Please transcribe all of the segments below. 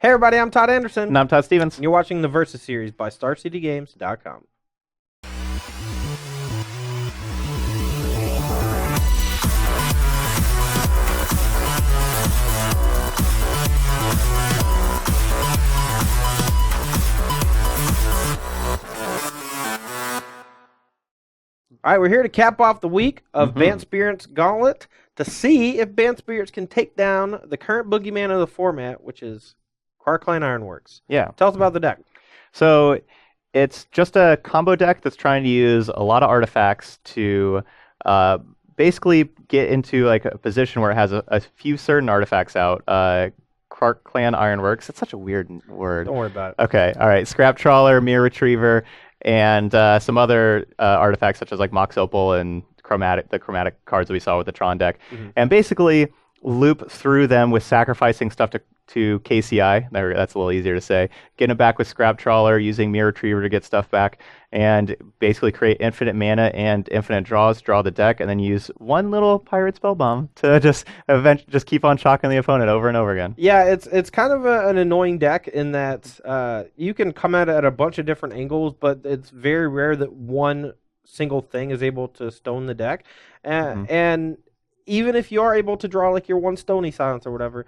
Hey everybody, I'm Todd Anderson. And I'm Todd Stevens. And you're watching the Versus series by StarCityGames.com. All right, we're here to cap off the week of Bant Spirit's Gauntlet to see if Bant Spirits can take down the current boogeyman of the format, which is Clan Ironworks. Yeah. Tell us about the deck. So it's just a combo deck that's trying to use a lot of artifacts to basically get into like a position where it has a few certain artifacts out. Clan Ironworks. It's such a weird word. Don't worry about it. Okay. All right. Scrap Trawler, Mirror Retriever, and some other artifacts such as like Mox Opal and the chromatic cards that we saw with the Tron deck. And basically loop through them with sacrificing stuff to KCI. That's a little easier to say. Getting it back with Scrap Trawler, using Mirror Retriever to get stuff back, and basically create infinite mana and infinite draws, draw the deck, and then use one little Pirate Spell Bomb to just keep on shocking the opponent over and over again. Yeah, it's kind of an annoying deck in that you can come at it at a bunch of different angles, but it's very rare that one single thing is able to stone the deck. And even if you are able to draw like your one Stony Silence or whatever,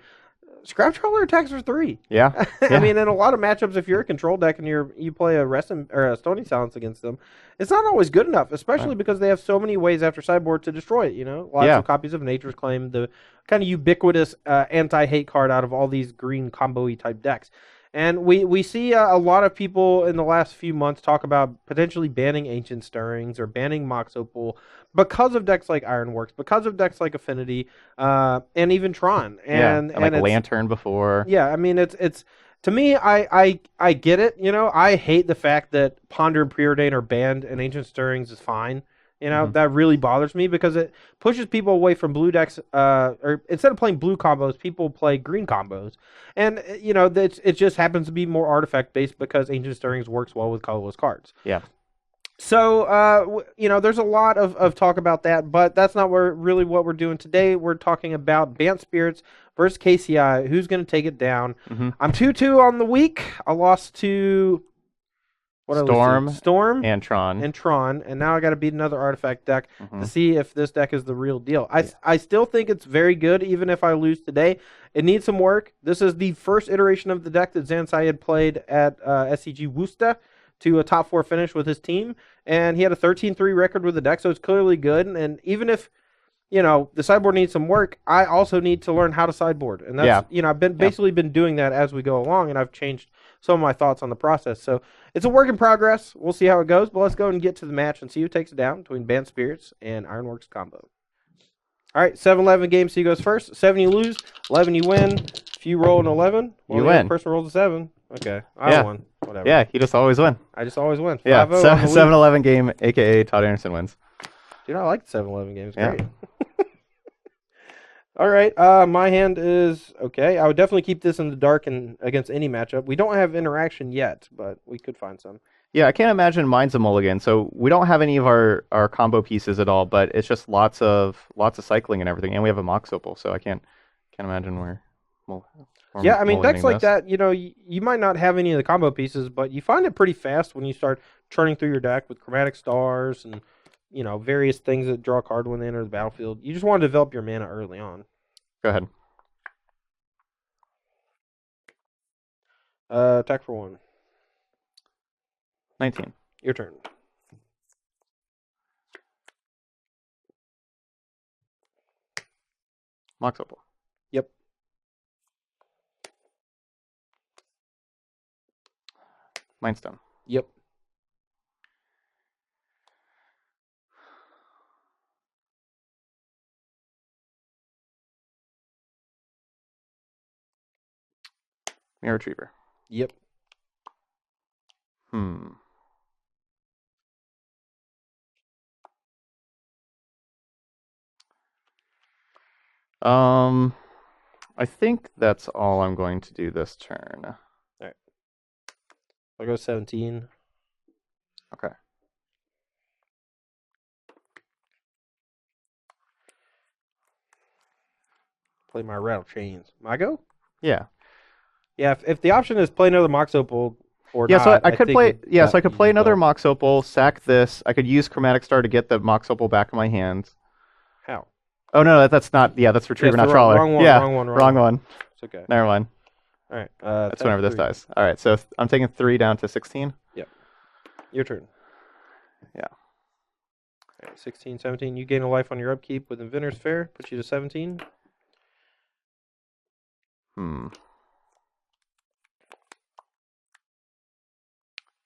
Scrap Trawler attacks for 3. Yeah. I mean, in a lot of matchups, if you're a control deck and you play a a Stony Silence against them, it's not always good enough, especially because they have so many ways after sideboard to destroy it, Lots of copies of Nature's Claim, the kind of ubiquitous anti-hate card out of all these green combo-y type decks. And we see a lot of people in the last few months talk about potentially banning Ancient Stirrings or banning Mox Opal because of decks like Ironworks, because of decks like Affinity, and even Tron. And like Lantern before. Yeah, I mean, it's to me, I get it. I hate the fact that Ponder and Preordain are banned and Ancient Stirrings is fine. That really bothers me because it pushes people away from blue decks. Or instead of playing blue combos, people play green combos. And, it just happens to be more artifact based because Ancient Stirrings works well with colorless cards. Yeah. So, there's a lot of talk about that, but that's not really what we're doing today. We're talking about Bant Spirits versus KCI. Who's going to take it down? I'm 2-2 on the week. I lost to... Storm and Tron, and now I got to beat another artifact deck to see if this deck is the real deal. I still think it's very good, even if I lose today. It needs some work. This is the first iteration of the deck that Zansai had played at SCG Worcester to a top 4 finish with his team, and he had a 13-3 record with the deck, so it's clearly good. And even if the sideboard needs some work, I also need to learn how to sideboard. And that's, I've been doing that as we go along, and I've changed some of my thoughts on the process. So it's a work in progress. We'll see how it goes, but let's go and get to the match and see who takes it down between Bant Spirits and Ironworks combo. All right, 7-11 game, so he goes first. 7 you lose, 11 you win. If you roll an 11, you win. The person rolls a 7. Okay, I won. Whatever. Yeah, you just always win. I just always win. Yeah, 7-11 game, a.k.a. Todd Anderson wins. Dude, I like the 7-11 games. Great. All right, my hand is okay. I would definitely keep this in the dark and against any matchup. We don't have interaction yet, but we could find some. Yeah, I can't imagine mine's a mulligan. So we don't have any of our combo pieces at all, but it's just lots of cycling and everything, and we have a Mox Opal, so I can't imagine where. Yeah, I mean decks like that, you might not have any of the combo pieces, but you find it pretty fast when you start churning through your deck with chromatic stars and various things that draw a card when they enter the battlefield. You just want to develop your mana early on. Go ahead. Attack for 1. 19. Your turn. Mox Opal. Yep. Mindstone. Yep. Mirror Retriever. Yep. I think that's all I'm going to do this turn. All right. I'll go 17. Okay. Play my Rattle Chains. My go? Yeah. Yeah, if the option is play another Mox Opal or Yeah, not, so I could think play. Yeah, so I you could play just another don't. Mox Opal, sack this. I could use Chromatic Star to get the Mox Opal back in my hand. How? Oh no, that's not. Yeah, that's Retriever, Yes, the not Trawler. wrong one. Yeah, Wrong one. It's okay. Never mind. All right. That's whenever this dies. All right, so I'm taking 3 down to 16. Yep. Your turn. Yeah. All right, 16, 17. You gain a life on your upkeep with Inventor's Fair. Puts you to 17.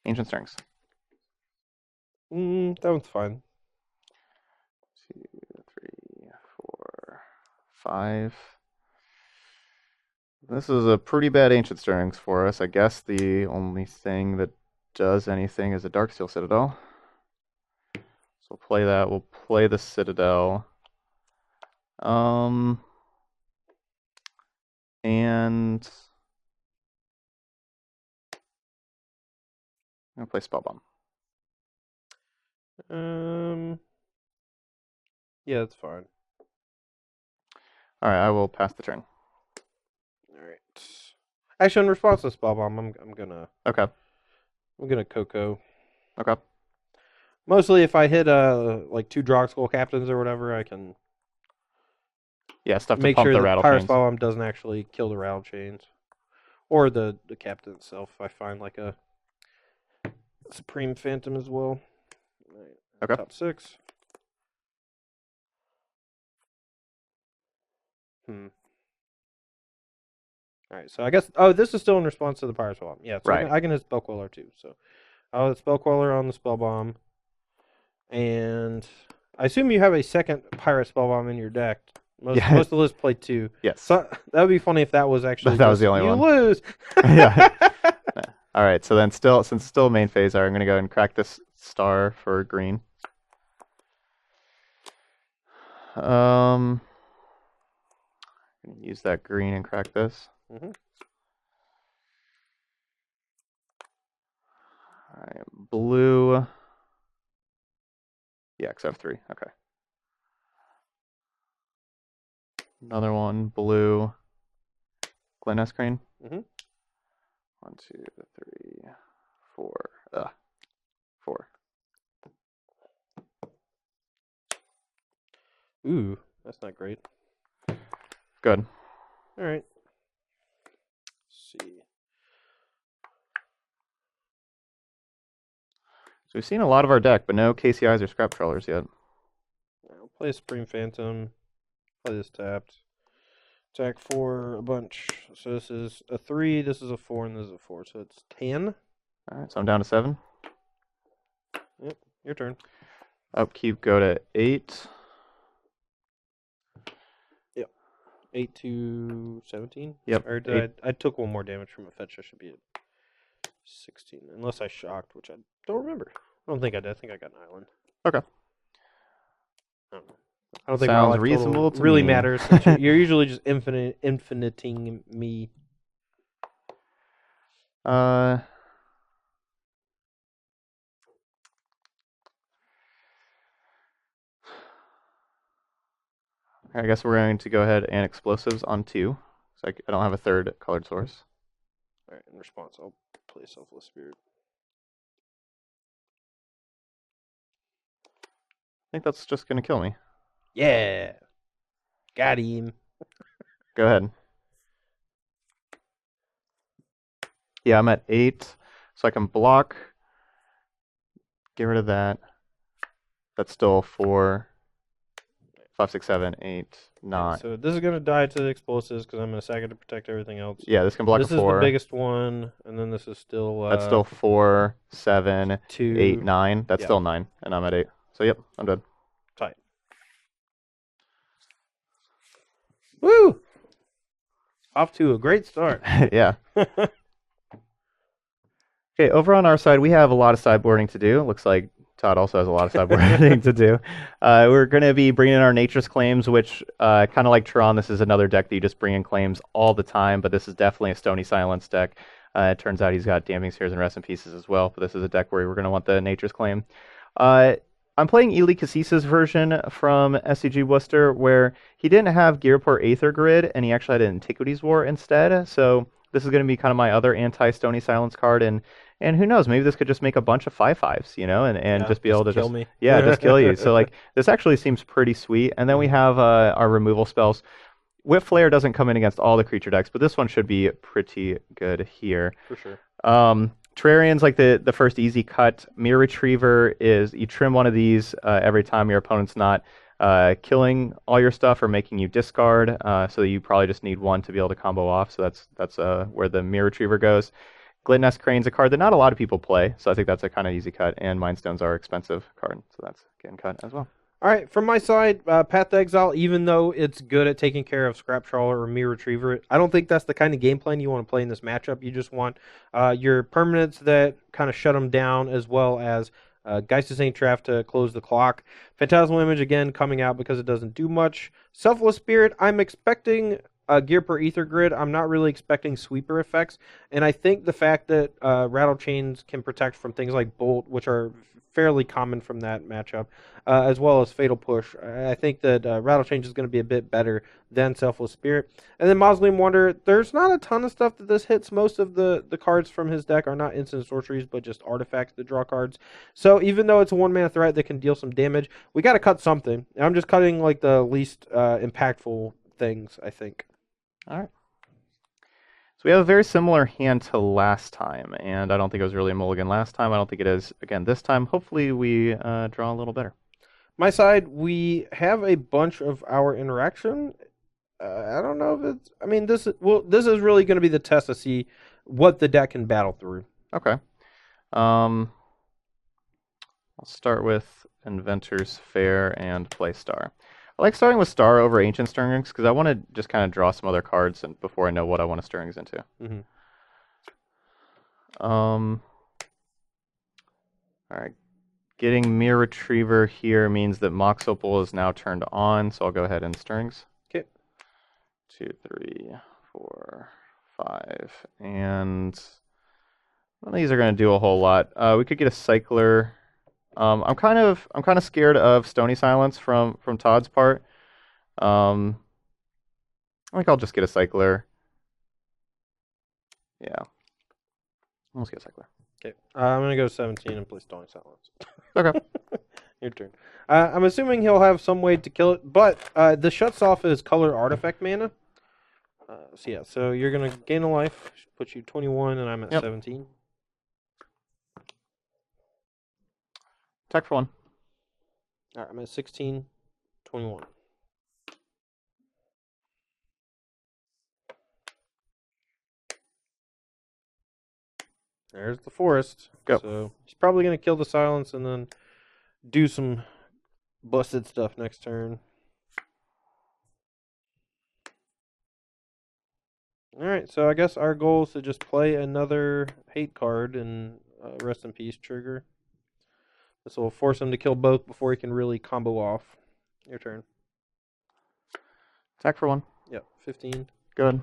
Ancient Strings. That one's fine. 2, 3, 4, 5. This is a pretty bad Ancient Strings for us. I guess the only thing that does anything is a Darksteel Citadel. So we'll play that. We'll play the Citadel. And I'm gonna play Spellbomb. Yeah, that's fine. All right, I will pass the turn. All right. Actually, in response to Spellbomb, I'm gonna Coco. Okay. Mostly, if I hit like 2 Drogskol captains or whatever, I can stuff to make pump sure the the rattle Pirate chains. Spellbomb doesn't actually kill the rattle chains, or the captain itself. If I find like a Supreme Phantom as well. Right. Okay. Top 6. All right, so I guess this is still in response to the Pirate Spellbomb. Yeah, so Right. I can hit Spell Queller too. So I'll hit Spell Queller on the Spellbomb, and I assume you have a second Pirate Spellbomb in your deck. Most of the list play 2. Yes. So that would be funny if that was actually that was the only one. You lose. Yeah. All right, so then since it's still main phase, I'm going to go ahead and crack this star for green. I'm going to use that green and crack this. Mm-hmm. All right, blue. Yeah, because I have 3. Okay. Another one, blue. Glen Crane. Mm-hmm. 1, 2, 3, 4. 4. Ooh, that's not great. Good. All right. Let's see. So we've seen a lot of our deck, but no KCIs or Scrap Trawlers yet. I'll play a Supreme Phantom. Play this tapped. Attack for a bunch. So this is a 3, this is a 4, and this is a 4. So it's 10. All right, so I'm down to 7. Yep, your turn. Upkeep, go to 8. Yep. 8 to 17? Yep. Or did I took 1 more damage from a fetch. I should be at 16. Unless I shocked, which I don't remember. I don't think I did. I think I got an island. Okay. I don't know. I don't think Sounds my life reasonable to really me. matters. You're usually just infiniting me. I guess we're going to go ahead and explosives on 2. So I don't have a third colored source. All right, in response, I'll play Selfless Spirit. I think that's just going to kill me. Yeah. Got him. Go ahead. Yeah, I'm at 8, so I can block. Get rid of that. That's still 4, 5, 6, 7, 8, 9. Okay, so this is going to die to the explosives because I'm going to sack it to protect everything else. Yeah, this can block this a 4. This is the biggest one, and then this is still... That's still 4, 7, 2, 8, 9. That's still 9, and I'm at 8. So, yep, I'm dead. Tight. Woo! Off to a great start. Yeah. Okay, over on our side, we have a lot of sideboarding to do. It looks like Todd also has a lot of sideboarding to do. We're going to be bringing in our Nature's Claims, which, kind of like Tron, this is another deck that you just bring in claims all the time, but this is definitely a Stony Silence deck. It turns out he's got Damping Spheres and Rest in Pieces as well, but this is a deck where we're going to want the Nature's Claim. I'm playing Ely Casisa's version from SCG Worcester, where he didn't have Gearport Aether Grid, and he actually had an Antiquities War instead. So this is going to be kind of my other anti-Stony Silence card, and who knows, maybe this could just make a bunch of 5/5s, you know, and just be able to kill me. Yeah, just kill you. So like this actually seems pretty sweet. And then we have our removal spells. Whip Flare doesn't come in against all the creature decks, but this one should be pretty good here. For sure. Terrarian's like the first easy cut. Mirror Retriever is you trim one of these every time your opponent's not killing all your stuff or making you discard, so you probably just need one to be able to combo off. So that's where the Mirror Retriever goes. Glitness Crane's a card that not a lot of people play, so I think that's a kind of easy cut. And Mindstones are an expensive card, so that's getting cut as well. All right, from my side, Path to Exile, even though it's good at taking care of Scrap Trawler or Mirror Retriever, I don't think that's the kind of game plan you want to play in this matchup. You just want your permanents that kind of shut them down, as well as Geist's Saint Draft to close the clock. Phantasmal Image, again, coming out because it doesn't do much. Selfless Spirit, I'm expecting gear per Ether Grid. I'm not really expecting sweeper effects, and I think the fact that Rattle Chains can protect from things like Bolt, which are fairly common from that matchup, as well as Fatal Push, I think that Rattle Chains is going to be a bit better than Selfless Spirit. And then Mausoleum Wonder, there's not a ton of stuff that this hits. Most of the cards from his deck are not instant sorceries, but just artifacts that draw cards. So even though it's a one-mana threat that can deal some damage, we got to cut something. I'm just cutting like the least impactful things, I think. All right. So we have a very similar hand to last time, and I don't think it was really a mulligan last time. I don't think it is again this time. Hopefully we draw a little better. My side, we have a bunch of our interaction. I don't know if it's... I mean, this is really going to be the test to see what the deck can battle through. Okay. I'll start with Inventor's Fair and play Star. I like starting with Star over Ancient Stirrings because I want to just kind of draw some other cards before I know what I want to Stirrings into. Mm-hmm. All right. Getting Mirror Retriever here means that Mox Opal is now turned on, so I'll go ahead and Stirrings. Okay. 2, 3, 4, 5, and none of these are going to do a whole lot. We could get a Cycler. I'm kind of scared of Stony Silence from Todd's part. I think I'll just get a Cycler. Yeah, let's get a Cycler. Okay, I'm gonna go 17 and play Stony Silence. Okay, your turn. I'm assuming he'll have some way to kill it, but the shuts off is colored artifact mana. So you're gonna gain a life, put you 21, and I'm at 17. Attack for 1. All right, I'm at 16, 21. There's the forest. Go. So he's probably going to kill the silence and then do some busted stuff next turn. All right, so I guess our goal is to just play another hate card and rest in peace trigger. This will force him to kill both before he can really combo off. Your turn. Attack for 1. Yep, 15. Good.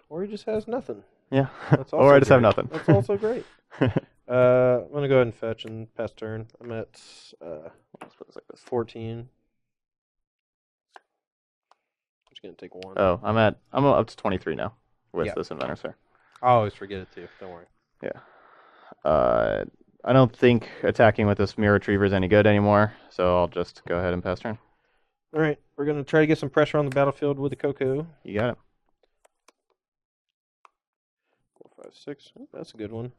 Or he just has nothing. Yeah. That's Or I just great. have nothing. That's also great. I'm going to go ahead and fetch and pass turn. I'm at Let's put this like this. 14. I'm just going to take 1. Oh, I'm up to 23 now with this Inventor's Fair. I always forget it too. Don't worry. Yeah. I don't think attacking with this Mirror Retriever is any good anymore, so I'll just go ahead and pass turn. All right, we're going to try to get some pressure on the battlefield with the Coco. You got it. 4, 5, 6. Oh, that's a good one.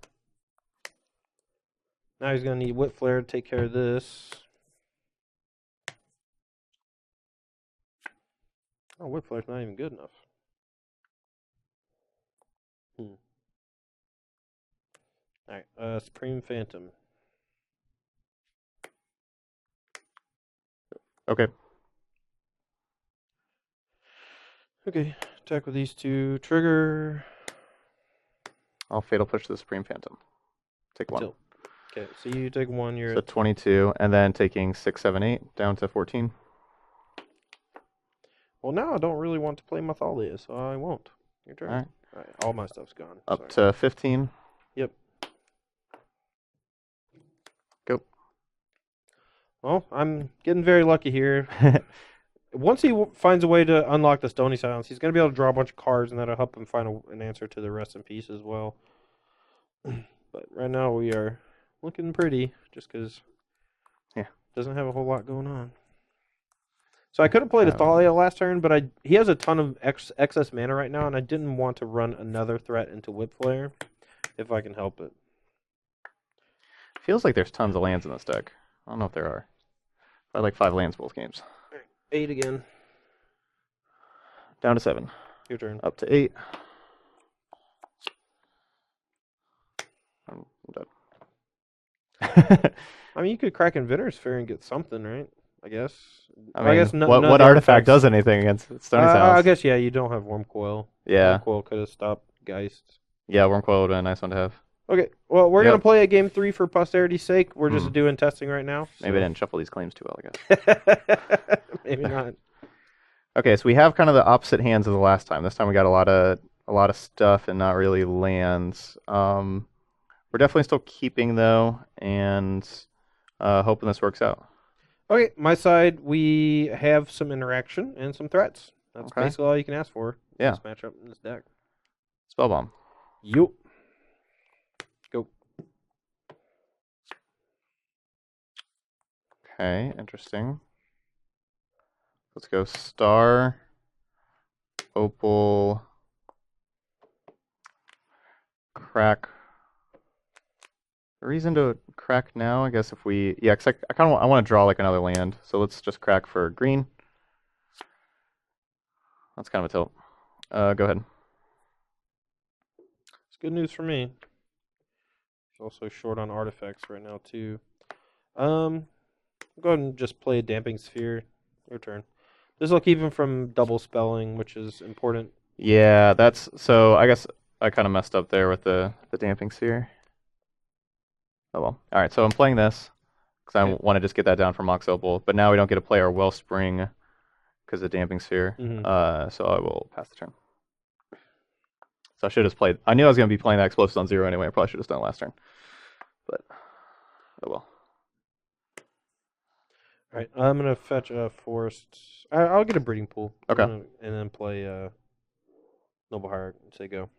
Now he's going to need Whip Flare to take care of this. Oh, Whip Flare's not even good enough. Alright, Supreme Phantom. Okay. Okay, attack with these two. Trigger. I'll Fatal Push the Supreme Phantom. Take 1. Okay, so you take 1, you're So 22, and then taking 6, 7, 8, down to 14. Well, now I don't really want to play Mythalia, so I won't. Your turn. Alright. Alright, all my stuff's gone. Up to 15. Yep. Go. Well, I'm getting very lucky here. once he finds a way to unlock the Stony Silence, he's going to be able to draw a bunch of cards, and that'll help him find an answer to the Rest in Peace as well. But right now we are looking pretty, just because doesn't have a whole lot going on. So I could have played Athalia last turn, but he has a ton of excess mana right now, and I didn't want to run another threat into Whip Flare if I can help it. Feels like there's tons of lands in this deck. I don't know if there are. I like 5 lands both games. 8 again. Down to 7. Your turn. Up to 8. I'm done. I mean, you could crack Inventor's Fair and get something, right? I guess. I guess what artifact does anything against Stony Silence? I guess, yeah, you don't have Worm Coil. Yeah. Worm Coil could have stopped Geist. Yeah, Worm Coil would have been a nice one to have. Okay, well, we're going to play a game 3 for posterity's sake. We're just doing testing right now. So. Maybe I didn't shuffle these claims too well, I guess. Maybe not. Okay, so we have kind of the opposite hands of the last time. This time we got a lot of stuff and not really lands. We're definitely still keeping, though, and hoping this works out. Okay, my side, we have some interaction and some threats. That's basically all you can ask for. Yeah. This matchup in this deck. Spellbomb. Yup. Go. Okay, interesting. Let's go Star, Opal, Crack. The reason to crack now, I guess, if we... Yeah, because I want to draw like another land. So let's just crack for green. That's kind of a tilt. Go ahead. It's good news for me. He's also short on artifacts right now, too. Go ahead and just play a Damping Sphere. Your turn. This will keep him from double spelling, which is important. Yeah, that's... So I guess I kind of messed up there with the Damping Sphere. Oh well. All right, so I'm playing this because I want to just get that down for Mox Opal, but now we don't get to play our Wellspring because of Damping Sphere. So I will pass the turn. So I should have played. I knew I was going to be playing that Explosives on 0 anyway. I probably should have done it last turn. But oh well. All right, I'm going to fetch a Forest. I'll get a Breeding Pool. Okay. And then play Noble Hierarch and say go.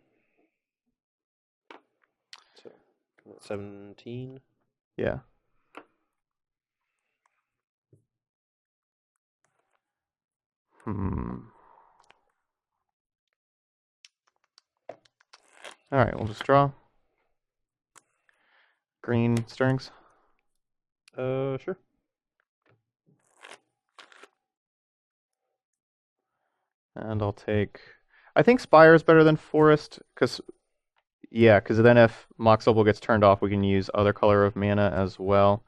17. Yeah. All right, we'll just draw. Green Stirrings. Sure. And I'll take... I think Spire is better than Forest, because then if Mox Opal gets turned off, we can use other color of mana as well.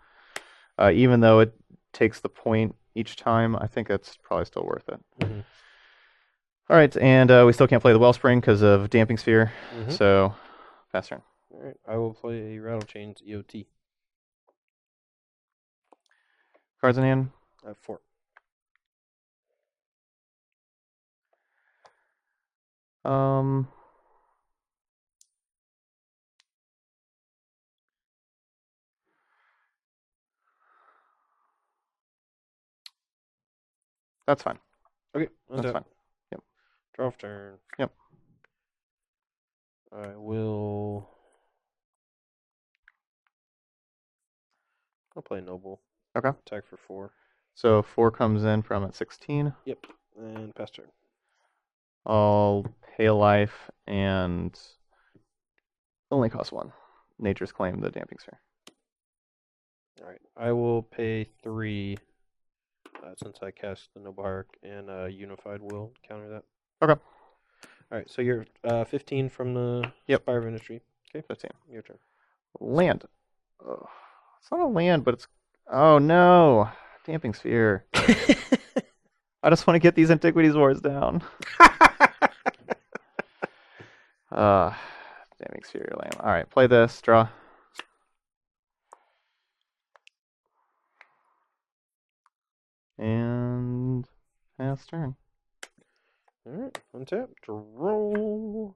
Even though it takes the point each time, I think it's probably still worth it. All right, and we still can't play the Wellspring because of Damping Sphere, so pass turn. All right, I will play a Rattlechain's EOT. Cards in hand? 4. That's fine. Okay, that's fine. Yep. Draw off turn. Yep. I will. I'll play Noble. Okay. Attack for 4. So 4 comes in from at 16. Yep. And pass turn. I'll pay a life and only cost 1. Nature's Claim, the Damping Sphere. All right. I will pay 3 since I cast the Noble Hierarch, and Unified will counter that. Okay. All right. So you're 15 from the Spire of Industry. Okay. 15. Your turn. Land. Oh, it's not a land, but it's... Oh, no. Damping Sphere. I just want to get these Antiquities Wars down. Damping Sphere, lame. All right, play this. Draw. And pass turn. All right, untap, roll.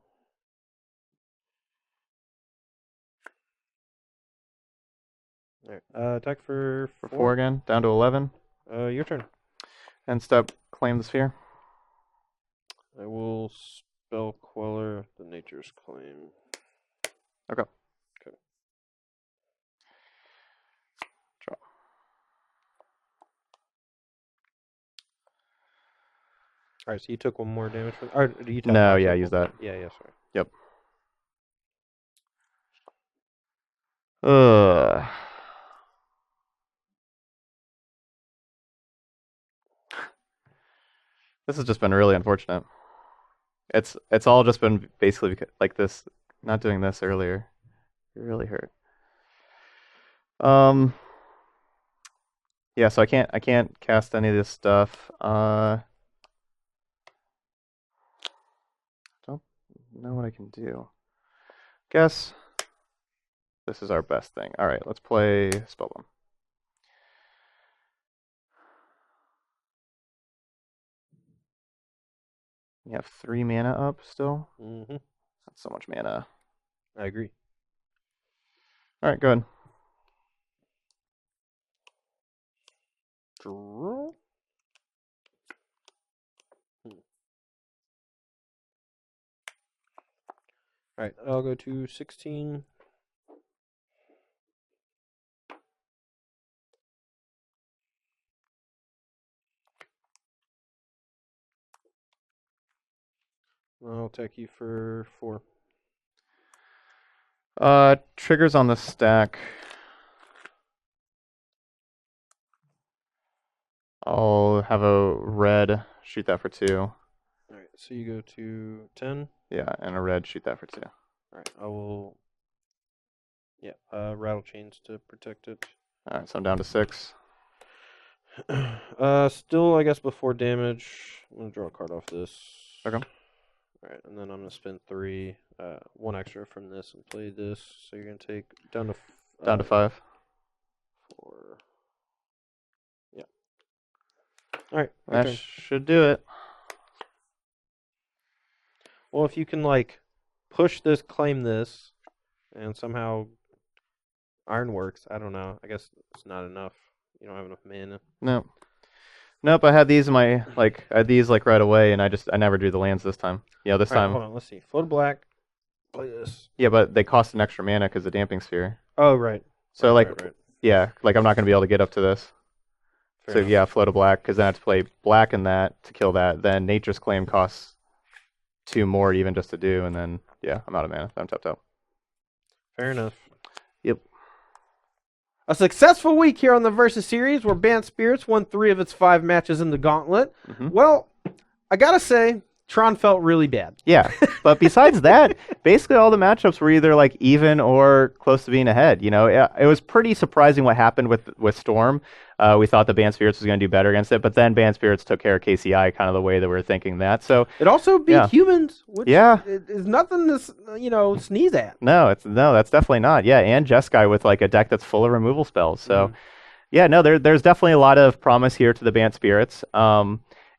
All right, attack for 4 again, down to 11. Your turn. End step, claim the sphere. I will spell Queller the Nature's Claim. Okay. Okay. Draw. All right, so you took one more damage from. Or do you? No, yeah, use that. Yeah, sorry. Yep. Ugh. This has just been really unfortunate. It's all just been basically like this. Not doing this earlier, it really hurt. Yeah, so I can't cast any of this stuff. Don't know what I can do. Guess this is our best thing. All right, let's play Spellbomb. You have 3 mana up still. Mm-hmm. That's so much mana. I agree. All right, go ahead. Draw. All right, I'll go to 16. I'll attack you for 4. Triggers on the stack. I'll have a red, shoot that for 2. All right, so you go to 10. Yeah, and a red, shoot that for 2. All right, I will. Yeah, rattle chains to protect it. All right, so I'm down to 6. Still, I guess before damage, I'm gonna draw a card off this. Okay. All right, and then I'm gonna spend 3, 1 extra from this and play this. So you're gonna take down to 5. 4. Yeah. All right. That should do it. Well, if you can like push this, claim this, and somehow Ironworks, I don't know. I guess it's not enough. You don't have enough mana. No. Nope, I had these in my I had these right away, and I never drew the lands this time. Yeah, this time. Hold on, let's see. Float black. Play this. Yeah, but they cost an extra mana because of Damping Sphere. Oh, right. So right. yeah, I'm not gonna be able to get up to this. Fair so enough. Yeah, float a black because then I have to play black in that to kill that. Then Nature's Claim costs 2 more even just to do, and then yeah, I'm out of mana. I'm tapped out. Fair enough. Yep. A successful week here on the Versus Series where Bant Spirits won 3 of its 5 matches in the Gauntlet. Mm-hmm. Well, I gotta say, Tron felt really bad. Yeah, but besides that, basically all the matchups were either even or close to being ahead. You know, it was pretty surprising what happened with Storm. We thought the Bant Spirits was going to do better against it, but then Bant Spirits took care of KCI, kind of the way that we were thinking that. So it also beat humans, which is nothing to sneeze at. No, that's definitely not. Yeah, and Jeskai with a deck that's full of removal spells. So yeah, no, there's definitely a lot of promise here to the Bant Spirits.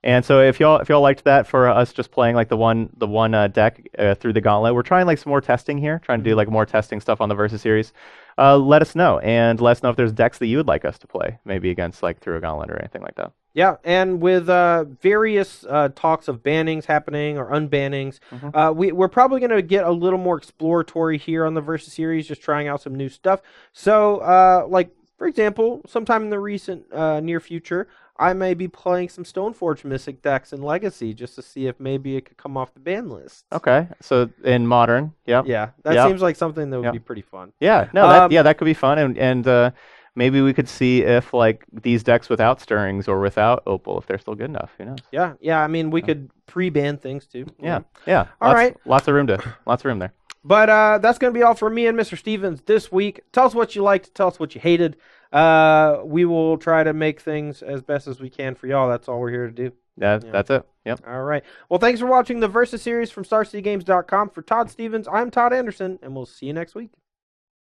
And so if y'all liked that for us just playing the one deck through the Gauntlet, we're trying some more testing here, trying to do more testing stuff on the Versus Series. Let us know, and let us know if there's decks that you would like us to play, maybe against through a Gauntlet or anything like that. Yeah, and with various talks of bannings happening or unbannings, we're probably going to get a little more exploratory here on the Versus Series, just trying out some new stuff. So, for example, sometime in the recent near future, I may be playing some Stoneforge Mystic decks in Legacy just to see if maybe it could come off the ban list. Okay, so in Modern, that seems like something that would be pretty fun. Yeah, no, that could be fun, and maybe we could see if these decks without Stirrings or without Opal, if they're still good enough. Who knows? Yeah. I mean, we could pre-ban things too. Yeah. All right. Lots of room there. But that's going to be all for me and Mr. Stevens this week. Tell us what you liked. Tell us what you hated. We will try to make things as best as we can for y'all. That's all we're here to do. That's it. Yep. All right. Well, thanks for watching the Versus Series from StarCityGames.com. For Todd Stevens, I'm Todd Anderson, and we'll see you next week.